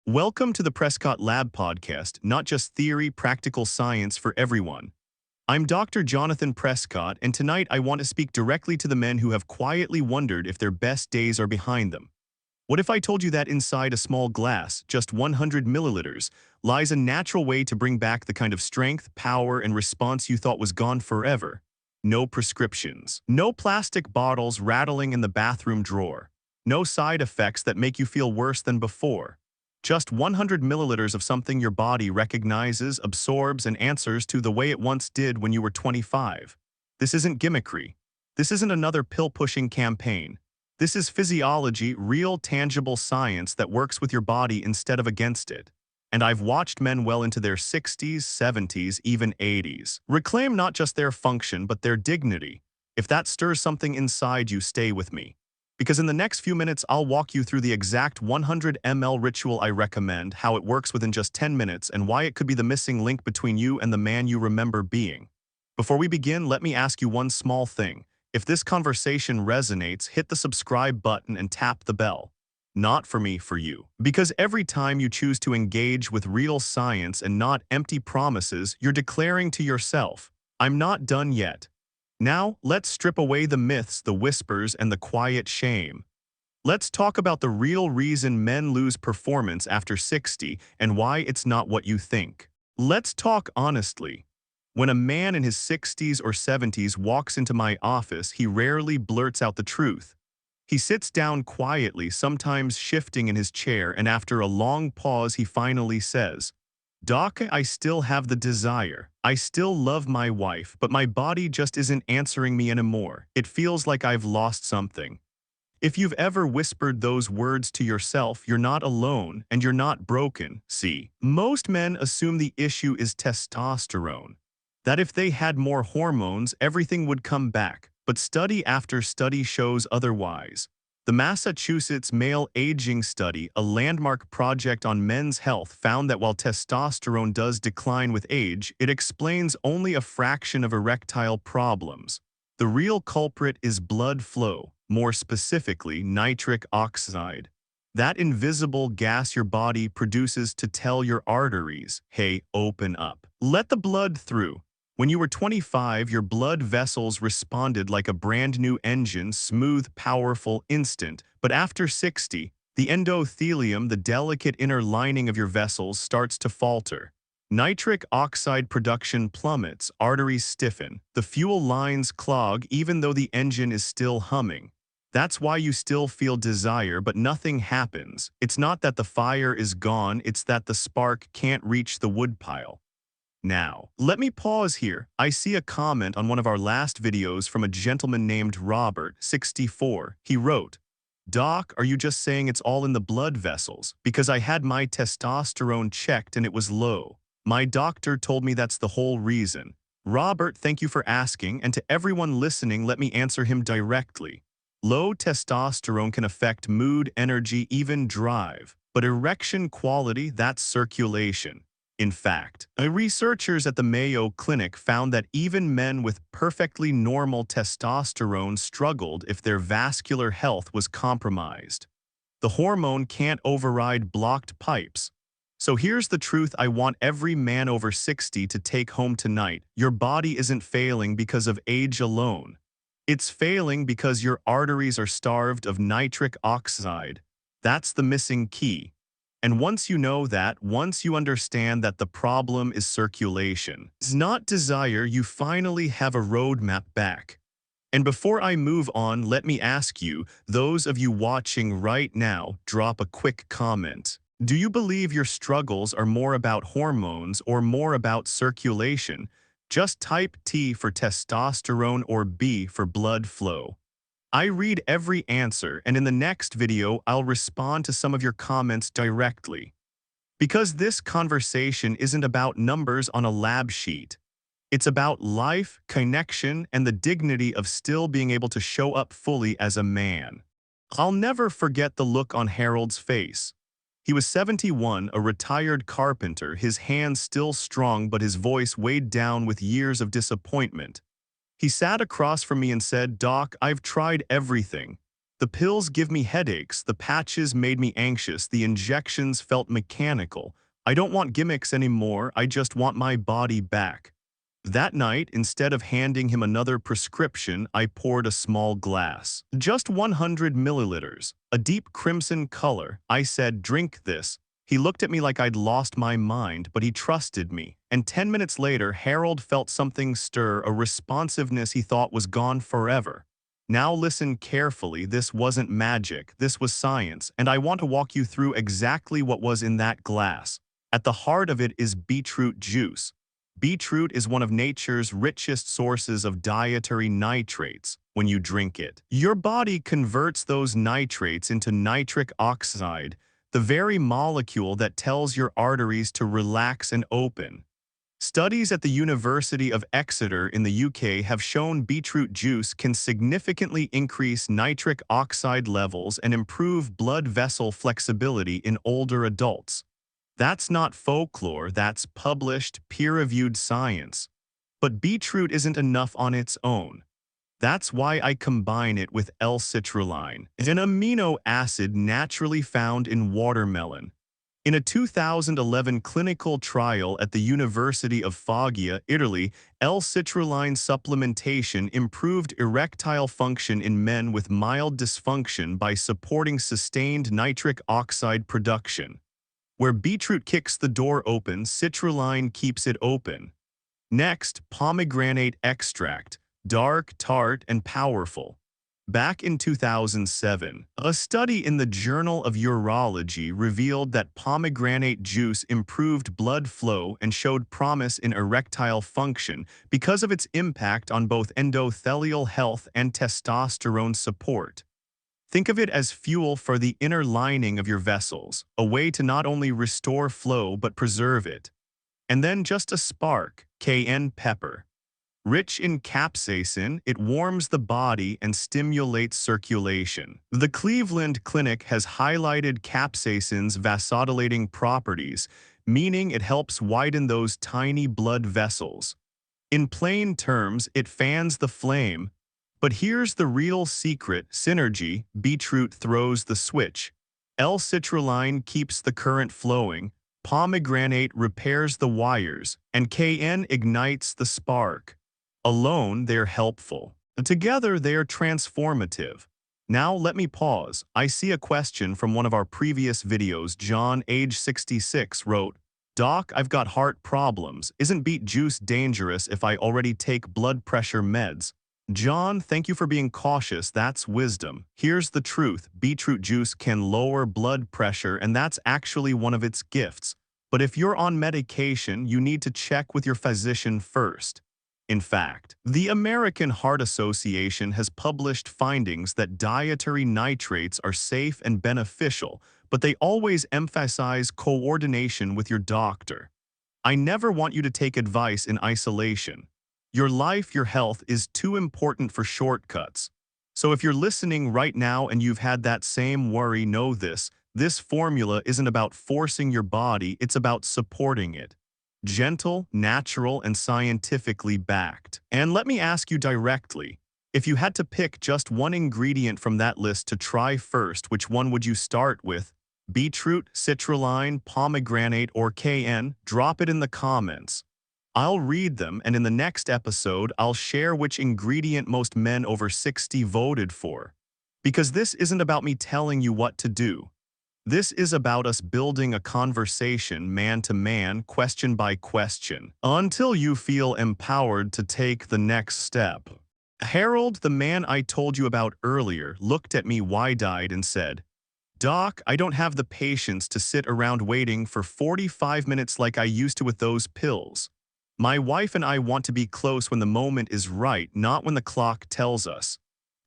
Welcome to the Prescott Lab podcast, not just theory, practical science for everyone. I'm Dr. Jonathan Prescott, and tonight I want to speak directly to the men who have quietly wondered if their best days are behind them. What if I told you that inside a small glass, just 100 milliliters, lies a natural way to bring back the kind of strength, power, and response you thought was gone forever? No prescriptions. No plastic bottles rattling in the bathroom drawer. No side effects that make you feel worse than before. Just 100 milliliters of something your body recognizes, absorbs, and answers to the way it once did when you were 25. This isn't gimmickry. This isn't another pill-pushing campaign. This is physiology, real, tangible science that works with your body instead of against it. And I've watched men well into their 60s, 70s, even 80s reclaim not just their function, but their dignity. If that stirs something inside you, stay with me. Because in the next few minutes, I'll walk you through the exact 100 ml ritual I recommend, how it works within just 10 minutes, and why it could be the missing link between you and the man you remember being. Before we begin, let me ask you one small thing. If this conversation resonates, hit the subscribe button and tap the bell. Not for me, for you. Because every time you choose to engage with real science and not empty promises, you're declaring to yourself, I'm not done yet. Now, let's strip away the myths, the whispers, and the quiet shame. Let's talk about the real reason men lose performance after 60 and why it's not what you think. Let's talk honestly. When a man in his 60s or 70s walks into my office, he rarely blurts out the truth. He sits down quietly, sometimes shifting in his chair, and after a long pause, he finally says, Doc, I still have the desire. I still love my wife, but my body just isn't answering me anymore. It feels like I've lost something. If you've ever whispered those words to yourself, you're not alone and you're not broken. See, most men assume the issue is testosterone. That if they had more hormones, everything would come back. But study after study shows otherwise. The Massachusetts Male Aging Study, a landmark project on men's health, found that while testosterone does decline with age, it explains only a fraction of erectile problems. The real culprit is blood flow, more specifically nitric oxide. That invisible gas your body produces to tell your arteries, hey, open up. Let the blood through. When you were 25, your blood vessels responded like a brand new engine, smooth, powerful, instant. But after 60, the endothelium, the delicate inner lining of your vessels, starts to falter. Nitric oxide production plummets, arteries stiffen, the fuel lines clog even though the engine is still humming. That's why you still feel desire, but nothing happens. It's not that the fire is gone, it's that the spark can't reach the woodpile. Now, let me pause here. I see a comment on one of our last videos from a gentleman named Robert, 64. He wrote, Doc, are you just saying it's all in the blood vessels? Because I had my testosterone checked and it was low. My doctor told me that's the whole reason. Robert, thank you for asking, and to everyone listening, let me answer him directly. Low testosterone can affect mood, energy, even drive. But erection quality, that's circulation. In fact, researchers at the Mayo Clinic found that even men with perfectly normal testosterone struggled if their vascular health was compromised. The hormone can't override blocked pipes. So here's the truth I want every man over 60 to take home tonight. Your body isn't failing because of age alone. It's failing because your arteries are starved of nitric oxide. That's the missing key. And once you know that, once you understand that the problem is circulation, it's not desire, you finally have a roadmap back. And before I move on, let me ask you, those of you watching right now, drop a quick comment. Do you believe your struggles are more about hormones or more about circulation? Just type T for testosterone or B for blood flow. I read every answer, and in the next video, I'll respond to some of your comments directly. Because this conversation isn't about numbers on a lab sheet. It's about life, connection, and the dignity of still being able to show up fully as a man. I'll never forget the look on Harold's face. He was 71, a retired carpenter, his hands still strong but his voice weighed down with years of disappointment. He sat across from me and said, Doc, I've tried everything. The pills give me headaches, the patches made me anxious, the injections felt mechanical. I don't want gimmicks anymore, I just want my body back. That night, instead of handing him another prescription, I poured a small glass. Just 100 milliliters, a deep crimson color. I said, "Drink this." He looked at me like I'd lost my mind, but he trusted me. And 10 minutes later, Harold felt something stir, a responsiveness he thought was gone forever. Now listen carefully, this wasn't magic, this was science, and I want to walk you through exactly what was in that glass. At the heart of it is beetroot juice. Beetroot is one of nature's richest sources of dietary nitrates. When you drink it, your body converts those nitrates into nitric oxide, the very molecule that tells your arteries to relax and open. Studies at the University of Exeter in the UK have shown beetroot juice can significantly increase nitric oxide levels and improve blood vessel flexibility in older adults. That's not folklore, that's published, peer-reviewed science. But beetroot isn't enough on its own. That's why I combine it with L-citrulline, an amino acid naturally found in watermelon. In a 2011 clinical trial at the University of Foggia, Italy, L-citrulline supplementation improved erectile function in men with mild dysfunction by supporting sustained nitric oxide production. Where beetroot kicks the door open, citrulline keeps it open. Next, pomegranate extract, dark, tart, and powerful. Back in 2007, a study in the Journal of Urology revealed that pomegranate juice improved blood flow and showed promise in erectile function because of its impact on both endothelial health and testosterone support. Think of it as fuel for the inner lining of your vessels, a way to not only restore flow but preserve it. And then just a spark, cayenne pepper. Rich in capsaicin, it warms the body and stimulates circulation. The Cleveland Clinic has highlighted capsaicin's vasodilating properties, meaning it helps widen those tiny blood vessels. In plain terms, it fans the flame. But here's the real secret: synergy. Beetroot throws the switch. L-citrulline keeps the current flowing, pomegranate repairs the wires, and cayenne ignites the spark. Alone, they're helpful. Together, they are transformative. Now, let me pause. I see a question from one of our previous videos. John, age 66, wrote, "Doc, I've got heart problems. Isn't beet juice dangerous if I already take blood pressure meds?" John, thank you for being cautious. That's wisdom. Here's the truth. Beetroot juice can lower blood pressure, and that's actually one of its gifts. But if you're on medication, you need to check with your physician first. In fact, the American Heart Association has published findings that dietary nitrates are safe and beneficial, but they always emphasize coordination with your doctor. I never want you to take advice in isolation. Your life, your health is too important for shortcuts. So if you're listening right now and you've had that same worry, know this. This formula isn't about forcing your body, it's about supporting it. Gentle, natural, and scientifically backed. And let me ask you directly, if you had to pick just one ingredient from that list to try first, which one would you start with? Beetroot, citrulline, pomegranate, or cayenne? Drop it in the comments. I'll read them, and in the next episode, I'll share which ingredient most men over 60 voted for. Because this isn't about me telling you what to do. This is about us building a conversation man to man, question by question, until you feel empowered to take the next step. Harold, the man I told you about earlier, looked at me wide-eyed and said, "Doc, I don't have the patience to sit around waiting for 45 minutes like I used to with those pills. My wife and I want to be close when the moment is right, not when the clock tells us."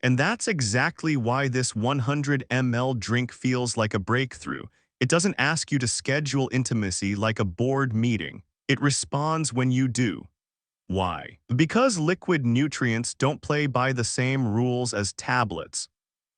And that's exactly why this 100 ml drink feels like a breakthrough. It doesn't ask you to schedule intimacy like a board meeting. It responds when you do. Why? Because liquid nutrients don't play by the same rules as tablets.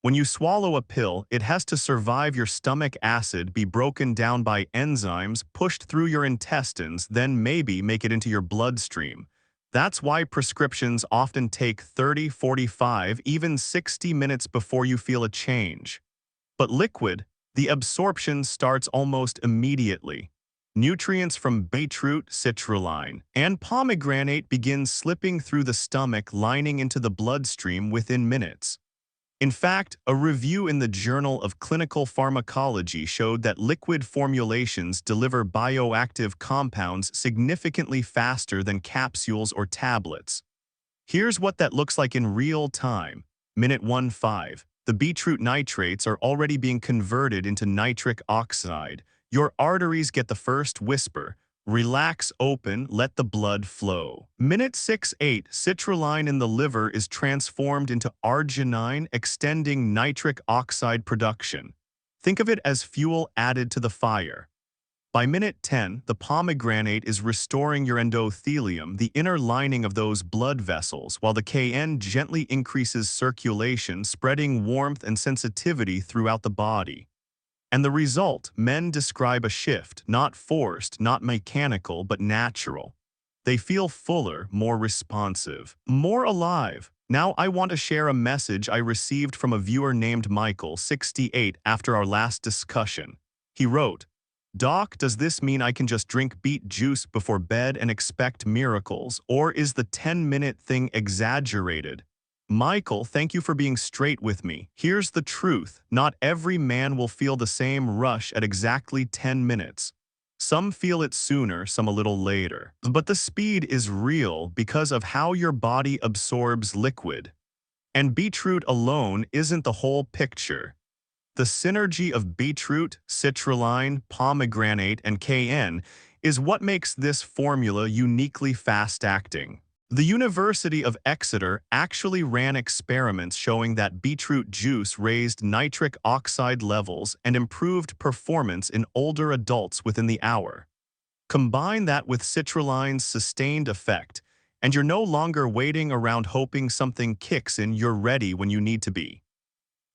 When you swallow a pill, it has to survive your stomach acid, be broken down by enzymes, pushed through your intestines, then maybe make it into your bloodstream. That's why prescriptions often take 30, 45, even 60 minutes before you feel a change. But liquid, the absorption starts almost immediately. Nutrients from beetroot, citrulline, and pomegranate begin slipping through the stomach lining into the bloodstream within minutes. In fact, a review in the Journal of Clinical Pharmacology showed that liquid formulations deliver bioactive compounds significantly faster than capsules or tablets. Here's what that looks like in real time. Minute 1-5. The beetroot nitrates are already being converted into nitric oxide. Your arteries get the first whisper. Relax, open, let the blood flow. Minute 6-8. Citrulline in the liver is transformed into arginine, extending nitric oxide production. Think of it as fuel added to the fire. By minute 10, the pomegranate is restoring your endothelium, the inner lining of those blood vessels, while the cayenne gently increases circulation, spreading warmth and sensitivity throughout the body. And the result, men describe a shift, not forced, not mechanical, but natural. They feel fuller, more responsive, more alive. Now I want to share a message I received from a viewer named Michael, 68, after our last discussion. He wrote, "Doc, does this mean I can just drink beet juice before bed and expect miracles, or is the 10-minute thing exaggerated?" Michael, thank you for being straight with me. Here's the truth. Not every man will feel the same rush at exactly 10 minutes. Some feel it sooner, some a little later. But the speed is real because of how your body absorbs liquid. And beetroot alone isn't the whole picture. The synergy of beetroot, citrulline, pomegranate, and cayenne is what makes this formula uniquely fast-acting. The University of Exeter actually ran experiments showing that beetroot juice raised nitric oxide levels and improved performance in older adults within the hour. Combine that with citrulline's sustained effect, and you're no longer waiting around hoping something kicks in. You're ready when you need to be.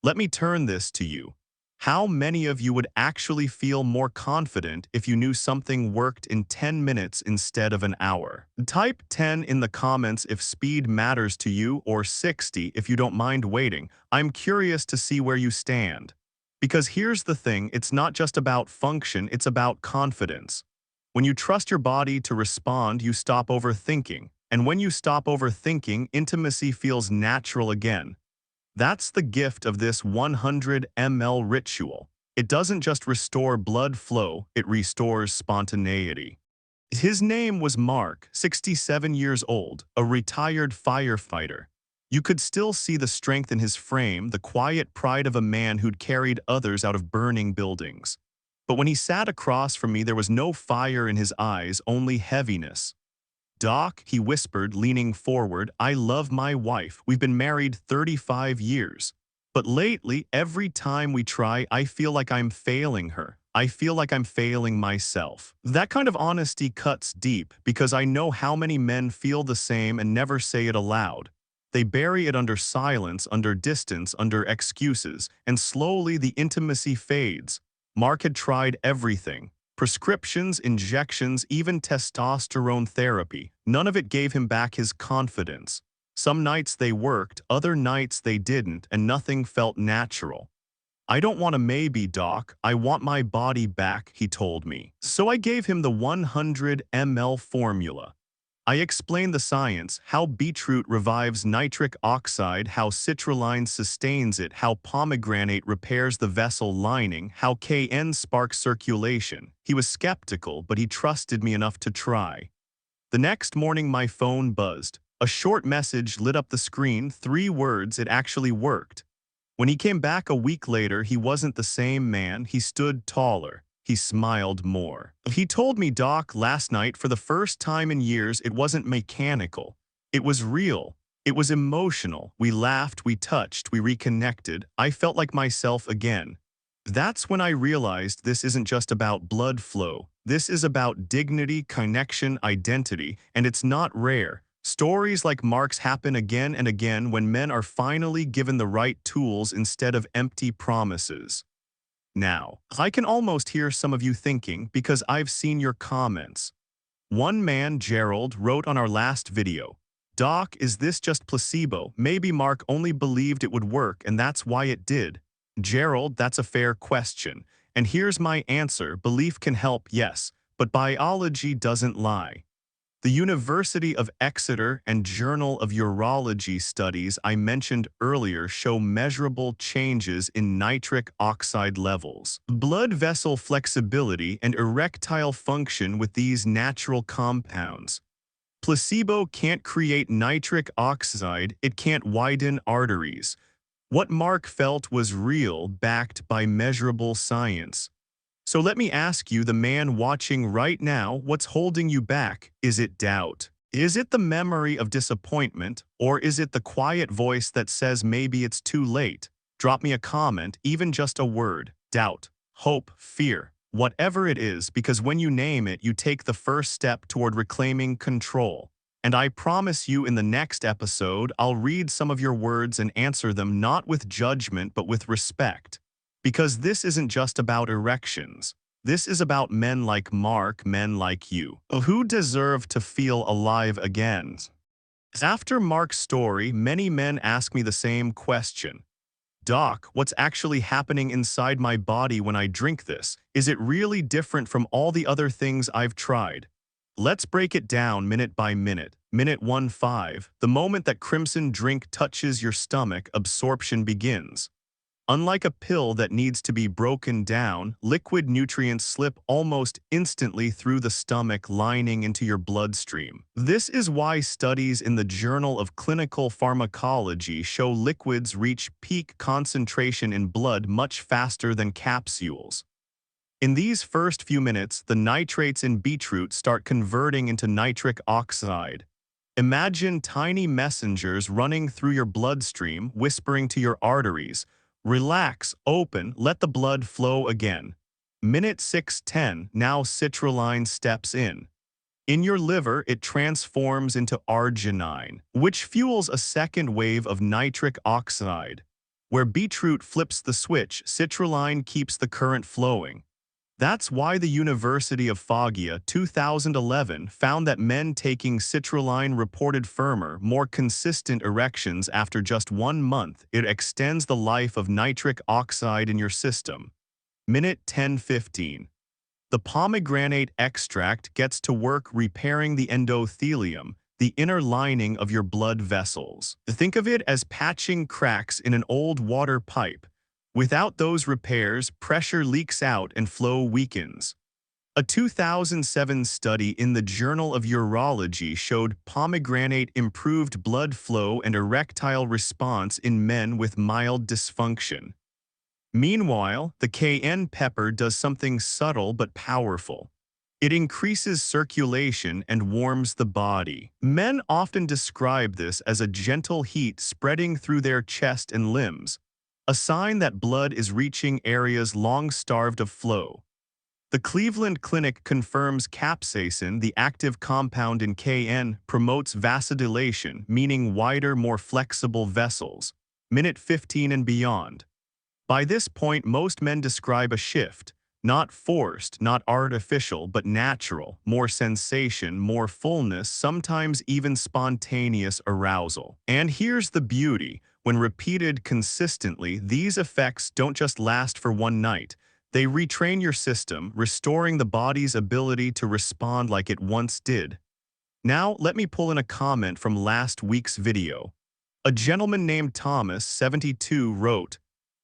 Let me turn this to you. How many of you would actually feel more confident if you knew something worked in 10 minutes instead of an hour? Type 10 in the comments if speed matters to you, or 60 if you don't mind waiting. I'm curious to see where you stand. Because here's the thing, it's not just about function, it's about confidence. When you trust your body to respond, you stop overthinking. And when you stop overthinking, intimacy feels natural again. That's the gift of this 100 ml ritual. It doesn't just restore blood flow, it restores spontaneity. His name was Mark, 67 years old, a retired firefighter. You could still see the strength in his frame, the quiet pride of a man who'd carried others out of burning buildings. But when he sat across from me, there was no fire in his eyes, only heaviness. "Doc," he whispered, leaning forward, "I love my wife. We've been married 35 years. But lately, every time we try, I feel like I'm failing her. I feel like I'm failing myself." That kind of honesty cuts deep because I know how many men feel the same and never say it aloud. They bury it under silence, under distance, under excuses, and slowly the intimacy fades. Mark had tried everything. Prescriptions, injections, even testosterone therapy. None of it gave him back his confidence. Some nights they worked, other nights they didn't, and nothing felt natural. "I don't want a maybe, doc. I want my body back," he told me. So I gave him the 100 ml formula. I explained the science, how beetroot revives nitric oxide, how citrulline sustains it, how pomegranate repairs the vessel lining, how cayenne sparks circulation. He was skeptical, but he trusted me enough to try. The next morning my phone buzzed. A short message lit up the screen, 3 words, it actually worked. When he came back a week later, he wasn't the same man, he stood taller. He smiled more. He told me, "Doc, last night, for the first time in years, it wasn't mechanical. It was real. It was emotional. We laughed, we touched, we reconnected. I felt like myself again." That's when I realized this isn't just about blood flow. This is about dignity, connection, identity, and it's not rare. Stories like Mark's happen again and again when men are finally given the right tools instead of empty promises. Now, I can almost hear some of you thinking, because I've seen your comments, One man, Gerald, wrote on our last video, "Doc, is this just placebo? Maybe Mark only believed it would work and that's why it did." Gerald, that's a fair question. And here's my answer: belief can help, yes, but biology doesn't lie. The University of Exeter and Journal of Urology studies I mentioned earlier show measurable changes in nitric oxide levels, blood vessel flexibility, and erectile function with these natural compounds. Placebo can't create nitric oxide, it can't widen arteries. What Mark felt was real, backed by measurable science. So let me ask you, the man watching right now, what's holding you back? Is it doubt? Is it the memory of disappointment? Or is it the quiet voice that says maybe it's too late? Drop me a comment, even just a word. Doubt, hope, fear, whatever it is, because when you name it, you take the first step toward reclaiming control. And I promise you, in the next episode, I'll read some of your words and answer them not with judgment but with respect. Because this isn't just about erections. This is about men like Mark, men like you, who deserve to feel alive again. After Mark's story, many men ask me the same question. "Doc, what's actually happening inside my body when I drink this? Is it really different from all the other things I've tried?" Let's break it down minute by minute. Minute 15, the moment that crimson drink touches your stomach, absorption begins. Unlike a pill that needs to be broken down, liquid nutrients slip almost instantly through the stomach lining into your bloodstream. This is why studies in the Journal of Clinical Pharmacology show liquids reach peak concentration in blood much faster than capsules. In these first few minutes, the nitrates in beetroot start converting into nitric oxide. Imagine tiny messengers running through your bloodstream, whispering to your arteries, "Relax, open, let the blood flow again." Minute 6:10, now citrulline steps in. In your liver, it transforms into arginine, which fuels a second wave of nitric oxide. Where beetroot flips the switch, citrulline keeps the current flowing. That's why the University of Foggia 2011 found that men taking citrulline reported firmer, more consistent erections after just 1 month. It extends the life of nitric oxide in your system. Minute 10:15. The pomegranate extract gets to work repairing the endothelium, the inner lining of your blood vessels. Think of it as patching cracks in an old water pipe. Without those repairs, pressure leaks out and flow weakens. A 2007 study in the Journal of Urology showed pomegranate improved blood flow and erectile response in men with mild dysfunction. Meanwhile, the cayenne pepper does something subtle but powerful. It increases circulation and warms the body. Men often describe this as a gentle heat spreading through their chest and limbs, a sign that blood is reaching areas long starved of flow. The Cleveland Clinic confirms capsaicin, the active compound in cayenne, promotes vasodilation, meaning wider, more flexible vessels. Minute 15 and beyond. By this point, most men describe a shift, not forced, not artificial, but natural, more sensation, more fullness, sometimes even spontaneous arousal. And here's the beauty. When repeated consistently, these effects don't just last for one night. They retrain your system, restoring the body's ability to respond like it once did. Now, let me pull in a comment from last week's video. A gentleman named Thomas, 72, wrote,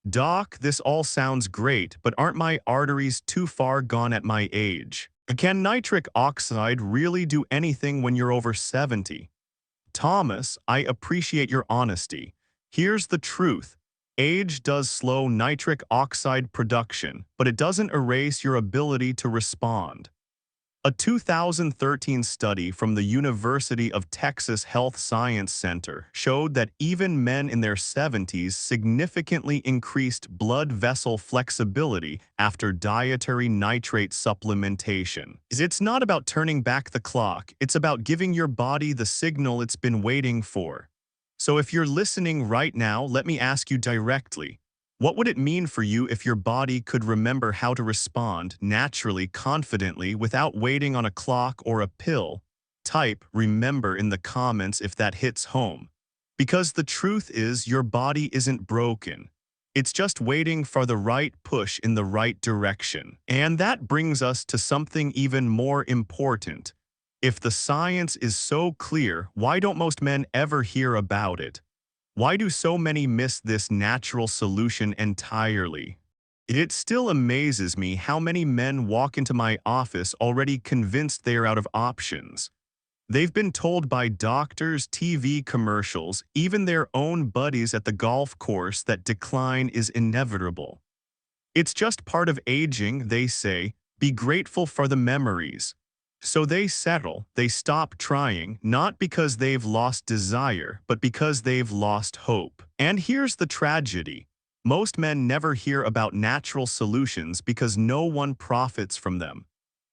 "Doc, this all sounds great, but aren't my arteries too far gone at my age? Can nitric oxide really do anything when you're over 70? Thomas, I appreciate your honesty. Here's the truth. Age does slow nitric oxide production, but it doesn't erase your ability to respond. A 2013 study from the University of Texas Health Science Center showed that even men in their 70s significantly increased blood vessel flexibility after dietary nitrate supplementation. It's not about turning back the clock, it's about giving your body the signal it's been waiting for. So if you're listening right now, let me ask you directly, What would it mean for you if your body could remember how to respond naturally, confidently, without waiting on a clock or a pill? Type "remember" in the comments if that hits home. Because the truth is, your body isn't broken. It's just waiting for the right push in the right direction. And that brings us to something even more important. If the science is so clear, why don't most men ever hear about it? Why do so many miss this natural solution entirely? It still amazes me how many men walk into my office already convinced they are out of options. They've been told by doctors, TV commercials, even their own buddies at the golf course that decline is inevitable. It's just part of aging, they say. Be grateful for the memories. So they settle, they stop trying, not because they've lost desire, but because they've lost hope. And here's the tragedy. Most men never hear about natural solutions because no one profits from them.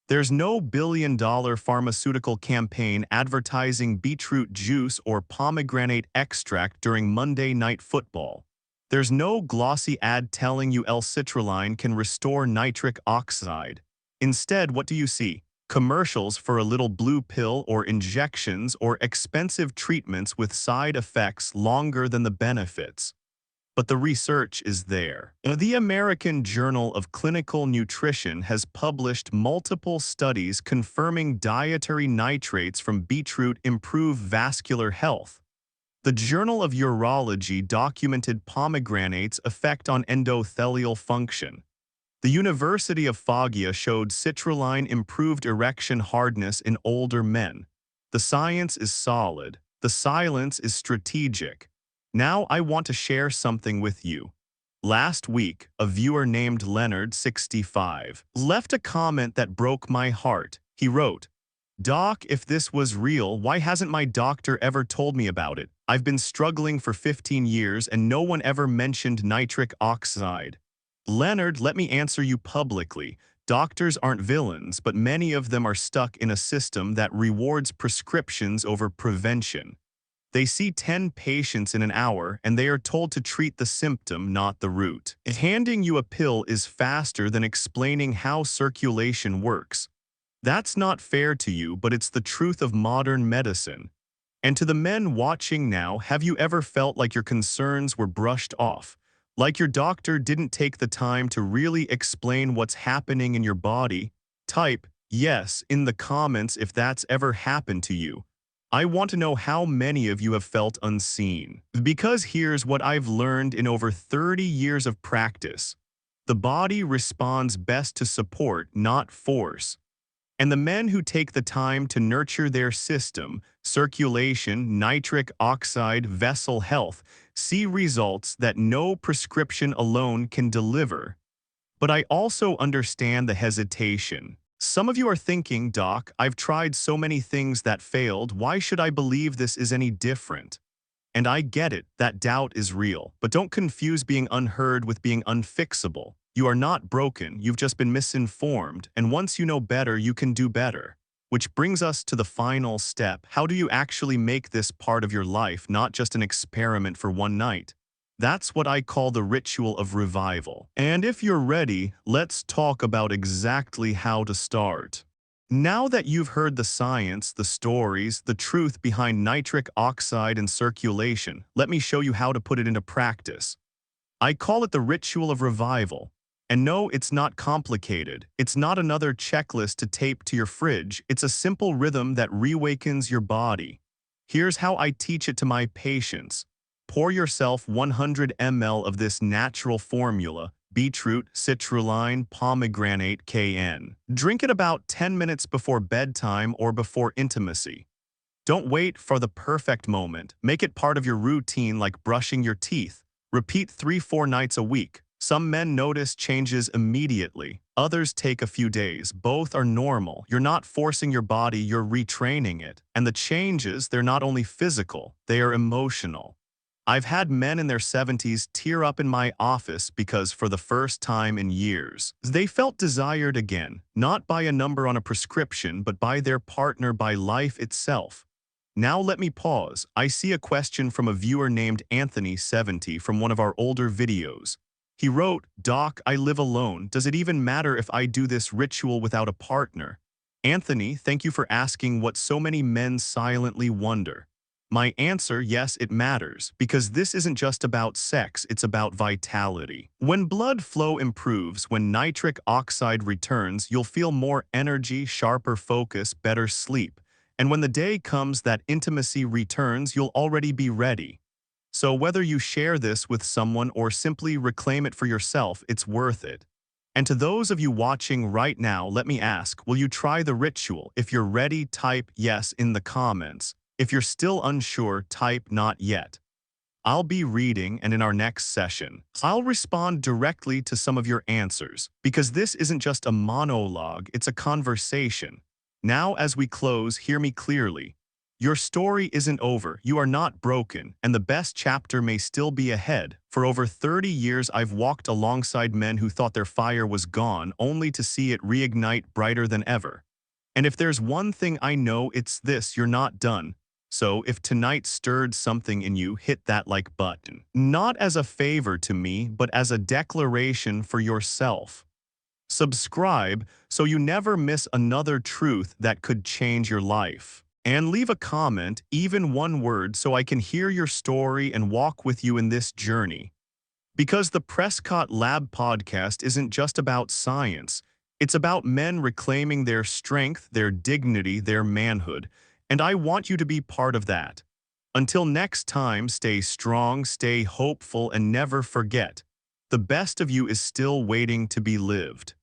There's no billion-dollar pharmaceutical campaign advertising beetroot juice or pomegranate extract during Monday Night Football. There's no glossy ad telling you L-citrulline can restore nitric oxide. Instead, what do you see? Commercials for a little blue pill or injections or expensive treatments with side effects longer than the benefits. But the research is there. The American Journal of Clinical Nutrition has published multiple studies confirming dietary nitrates from beetroot improve vascular health. The Journal of Urology documented pomegranate's effect on endothelial function. The University of Exeter showed citrulline improved erection hardness in older men. The science is solid. The silence is strategic. Now I want to share something with you. Last week, a viewer named Leonard, 65, left a comment that broke my heart. He wrote, "Doc, if this was real, why hasn't my doctor ever told me about it? I've been struggling for 15 years and no one ever mentioned nitric oxide." Leonard, let me answer you publicly. Doctors aren't villains, but many of them are stuck in a system that rewards prescriptions over prevention. They see 10 patients in an hour and they are told to treat the symptom, not the root. Handing you a pill is faster than explaining how circulation works. That's not fair to you, but it's the truth of modern medicine. And to the men watching now, have you ever felt like your concerns were brushed off? Like your doctor didn't take the time to really explain what's happening in your body? Type "yes" in the comments if that's ever happened to you. I want to know how many of you have felt unseen. Because here's what I've learned in over 30 years of practice. The body responds best to support, not force. And the men who take the time to nurture their system, circulation, nitric oxide, vessel health, see results that no prescription alone can deliver. But I also understand the hesitation. Some of you are thinking, "Doc, I've tried so many things that failed. Why should I believe this is any different?" And I get it, that doubt is real. But don't confuse being unheard with being unfixable. You are not broken, you've just been misinformed, and once you know better, you can do better. Which brings us to the final step. How do you actually make this part of your life, not just an experiment for one night? That's what I call the ritual of revival. And if you're ready, let's talk about exactly how to start. Now that you've heard the science, the stories, the truth behind nitric oxide and circulation, let me show you how to put it into practice. I call it the ritual of revival. And no, it's not complicated. It's not another checklist to tape to your fridge. It's a simple rhythm that reawakens your body. Here's how I teach it to my patients. Pour yourself 100 ml of this natural formula, beetroot, citrulline, pomegranate, cayenne. Drink it about 10 minutes before bedtime or before intimacy. Don't wait for the perfect moment. Make it part of your routine like brushing your teeth. Repeat 3-4 nights a week. Some men notice changes immediately. Others take a few days. Both are normal. You're not forcing your body, you're retraining it. And the changes, they're not only physical, they are emotional. I've had men in their 70s tear up in my office because for the first time in years, they felt desired again, not by a number on a prescription, but by their partner, by life itself. Now let me pause. I see a question from a viewer named Anthony, 70, from one of our older videos. He wrote, "Doc, I live alone. Does it even matter if I do this ritual without a partner?" Anthony, thank you for asking what so many men silently wonder. My answer, yes, it matters, because this isn't just about sex, it's about vitality. When blood flow improves, when nitric oxide returns, you'll feel more energy, sharper focus, better sleep. And when the day comes that intimacy returns, you'll already be ready. So whether you share this with someone or simply reclaim it for yourself, it's worth it. And to those of you watching right now, let me ask, will you try the ritual? If you're ready, type yes in the comments. If you're still unsure, type not yet. I'll be reading, and in our next session, I'll respond directly to some of your answers, because this isn't just a monologue, it's a conversation. Now, as we close, hear me clearly. Your story isn't over, you are not broken, and the best chapter may still be ahead. For over 30 years, I've walked alongside men who thought their fire was gone, only to see it reignite brighter than ever. And if there's one thing I know, it's this: you're not done. So if tonight stirred something in you, hit that like button. Not as a favor to me, but as a declaration for yourself. Subscribe so you never miss another truth that could change your life. And leave a comment, even one word, so I can hear your story and walk with you in this journey. Because the Prescott Lab podcast isn't just about science. It's about men reclaiming their strength, their dignity, their manhood. And I want you to be part of that. Until next time, stay strong, stay hopeful, and never forget, the best of you is still waiting to be lived.